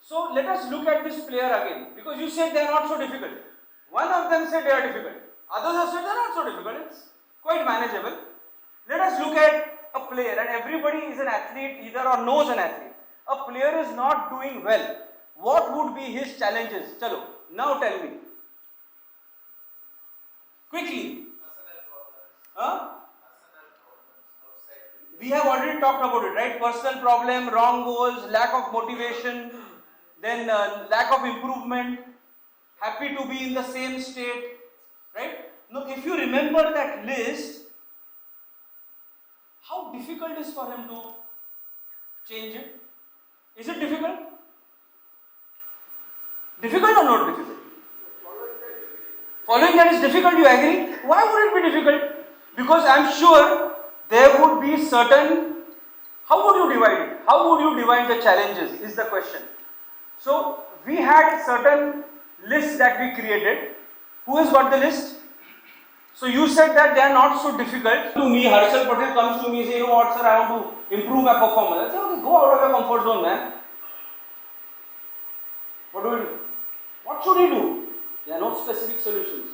So let us look at this player again, because you said they are not so difficult. One of them said they are difficult. Others have said they are not so difficult. It's quite manageable. Let us look at a player, and everybody is an athlete either or knows an athlete. A player is not doing well. What would be his challenges? Chalo, now tell me. Quickly. Huh? We have already talked about it, right? Personal problem, wrong goals, lack of motivation, then lack of improvement, happy to be in the same state, right? Now, if you remember that list, how difficult it is for him to change it? Is it difficult? Difficult or not difficult? Following that is difficult, you agree? Why would it be difficult? Because I am sure there would be certain, how would you divide it? How would you divide the challenges is the question. So we had certain lists that we created. Who has got the list? So you said that they are not so difficult. To me, Harshal Patel comes to me and says, you know what sir, I want to improve my performance. I say, okay, go out of your comfort zone, man. What do we do? What should we do? There are no specific solutions.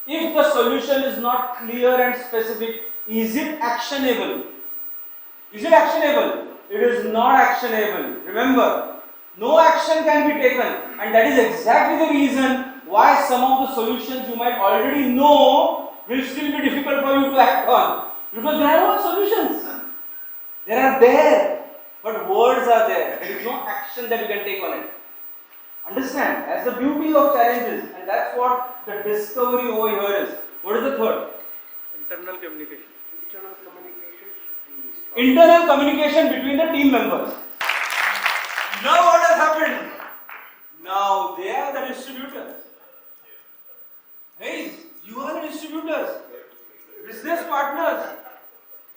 If the solution is not clear and specific, is it actionable? Is it actionable? It is not actionable. Remember, no action can be taken, and that is exactly the reason why some of the solutions you might already know will still be difficult for you to act on. Because there are no solutions. They are there, but words are there. There is no action that you can take on it. Understand? That's the beauty of challenges, and that's what the discovery over here is. What is the third? Internal communication. Internal communication should be strong. Internal communication between the team members. Now what has happened? Now they are the distributors. Hey, you are the distributors, business partners.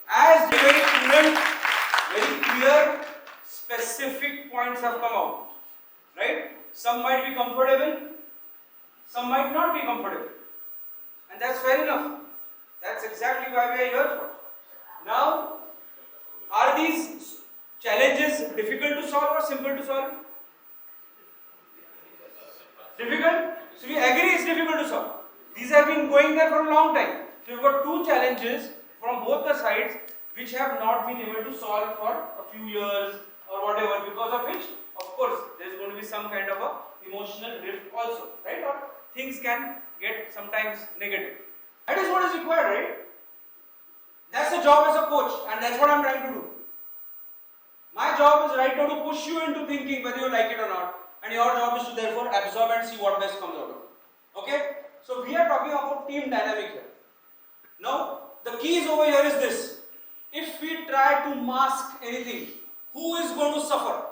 As very prudent, very clear, specific points have come out. Right? Some might be comfortable, some might not be comfortable. And that's fair enough. That's exactly why we are here for. Now, are these challenges difficult to solve or simple to solve? Difficult? So we agree it's difficult to solve. These have been going there for a long time. So we've got two challenges from both the sides which have not been able to solve for a few years or whatever, because of which, of course, there's going to be some kind of a emotional rift also, right? Or things can get sometimes negative. That is what is required, right? That's the job as a coach, and that's what I'm trying to do. My job is right now to push you into thinking whether you like it or not, and your job is to therefore absorb and see what best comes out of it. Okay? So we are talking about team dynamic here. Now, the keys over here is this. If we try to mask anything, who is going to suffer?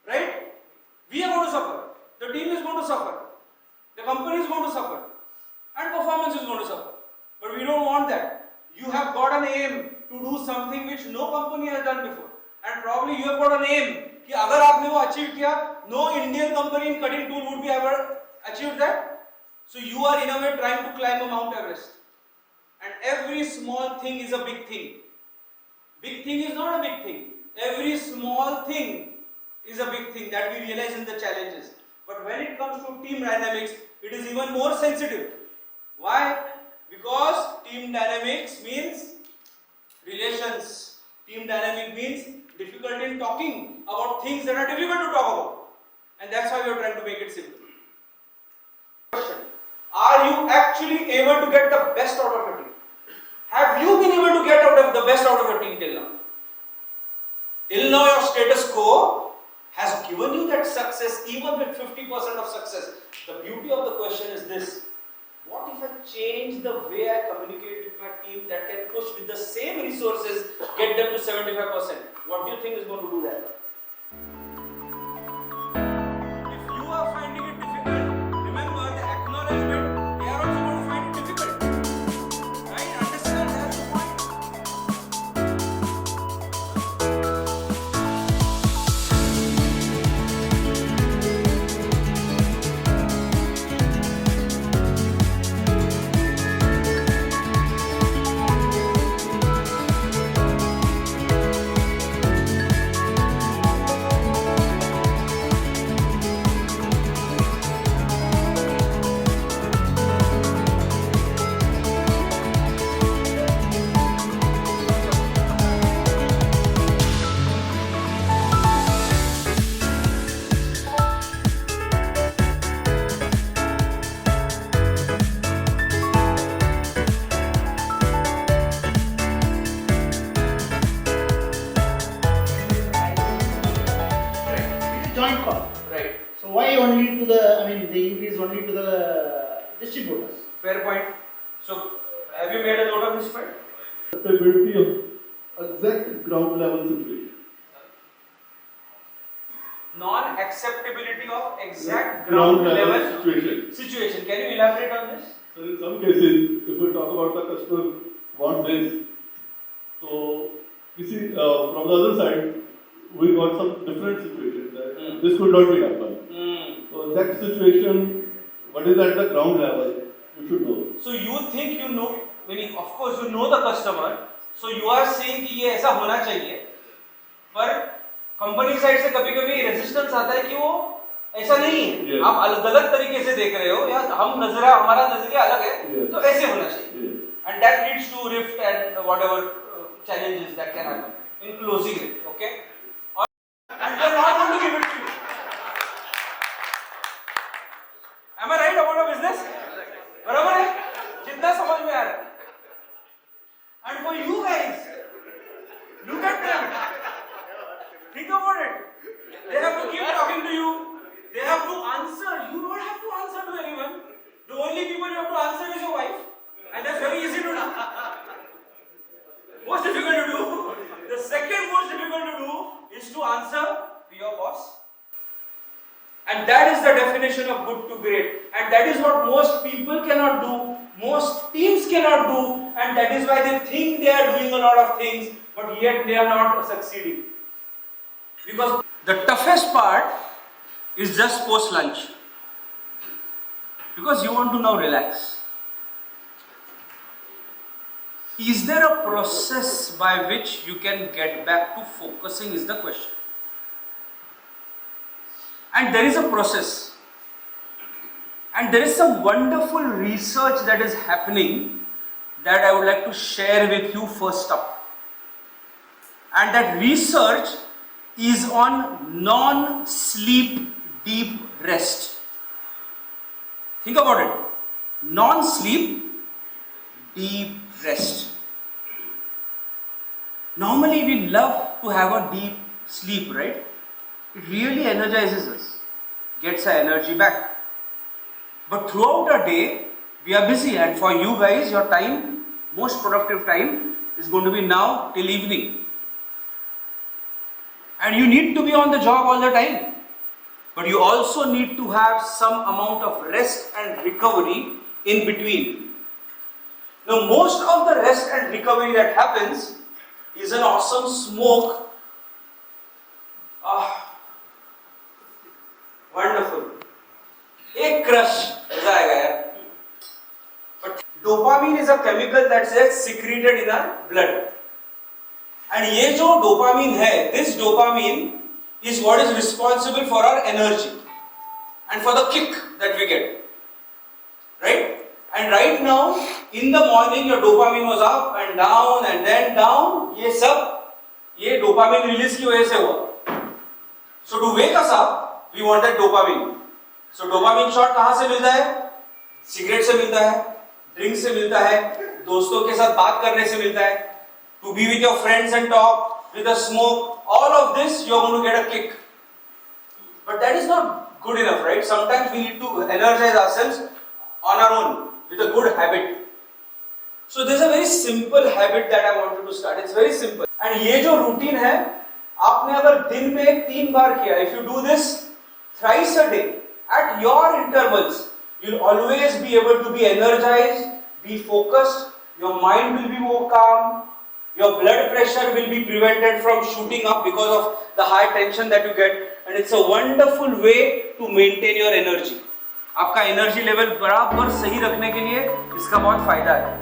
Right? We are going to suffer. The team is going to suffer. The company is going to suffer. And performance is going to suffer. But we don't want that. You have got an aim to do something which no company has done before. And probably you have got an aim कि अगर आपने वो achieve किया, no Indian company in cutting tool would be ever achieved that. So you are in a way trying to climb a Mount Everest. And every small thing is a big thing. Big thing is not a big thing. Every small thing is a big thing that we realize in the challenges. But when it comes to team dynamics, it is even more sensitive. Why? Because team dynamics means relations. Team dynamic means difficulty in talking about things that are difficult to talk about. And that's why we are trying to make it simple. Question. Are you actually able to get the best out of your team? Have you been able to get the best out of your team till now? Till now your status quo has given you that success even with 50% of success. The beauty of the question is this. What if I change the way I communicate with my team that can push with the same resources, get them to 75%? What do you think is going to do that? If you are finding it difficult, remember the acknowledgement, they are also going to find it difficult. Right? Understand that's the point. joint cost. Right. So why only to the, the increase only to the distributors? Fair point. So, have you made a note of this point? Acceptability of exact ground level situation. Non-acceptability of exact ground level situation. Can you elaborate on this? So in some cases, if we talk about the customer wants this, so you see from the other side, we got some different situation that this could not be happen. So exact situation, what is at the ground level, you should know. So you think you know, meaning of course you know the customer, so you are saying कि ये ऐसा होना चाहिए, पर company side से कभी-कभी resistance आता है कि वो ऐसा नहीं है, Yes. आप गलत तरीके से देख रहे हो या हमारा नजरिया अलग है, Yes. तो ऐसे होना चाहिए, Yes. and that leads to rift and whatever challenges that can happen in closing it, okay? And they are not going to give it to you. Am I right about a business? बराबर है? जितना समझ में आ रहा है. And for you guys, look at them. Think about it. They have to keep talking to you. They have to answer. You don't have to answer to anyone. The only people you have to answer is your wife. And that's very easy to do. Most difficult to do. The second most difficult to do is to answer to your boss. And that is the definition of good to great. And that is what most people cannot do, most teams cannot do, and that is why they think they are doing a lot of things, but yet they are not succeeding. Because the toughest part is just post lunch. Because you want to now relax. Is there a process by which you can get back to focusing is the question. And there is a process. And there is some wonderful research that is happening that I would like to share with you first up. And that research is on non-sleep deep rest. Think about it. Non-sleep deep rest. Normally we love to have a deep sleep, right? It really energizes us, gets our energy back. But throughout a day, we are busy, and for you guys, your time, most productive time is going to be now till evening. And you need to be on the job all the time. But you also need to have some amount of rest and recovery in between. Now, most of the rest and recovery that happens is an awesome smoke. Wonderful. एक crush मजा आएगा यार. But dopamine is a chemical that is secreted in our blood. And ये जो dopamine है, this dopamine is what is responsible for our energy and for the kick that we get. Right? And right now, in the morning, your dopamine was up and then down. ये सब, ये dopamine release की वजह से हुआ. So to wake us up, we want that dopamine. So dopamine shot कहाँ से मिलता है? सिगरेट से मिलता है, ड्रिंक से मिलता है, दोस्तों के साथ बात करने से मिलता है, to be with your friends and talk, with a smoke, all of this you are going to get a kick. But that is not good enough, right? Sometimes we need to energize ourselves on our own with a good habit. So there's a very simple habit that I wanted to start. It's very simple. And ये जो routine है, आपने अगर दिन में 3 बार किया, if you do this thrice a day at your intervals, you'll always be able to be energized, be focused, your mind will be more calm, your blood pressure will be prevented from shooting up because of the high tension that you get, and it's a wonderful way to maintain your energy. आपका energy level बराबर सही रखने के लिए इसका बहुत फायदा है.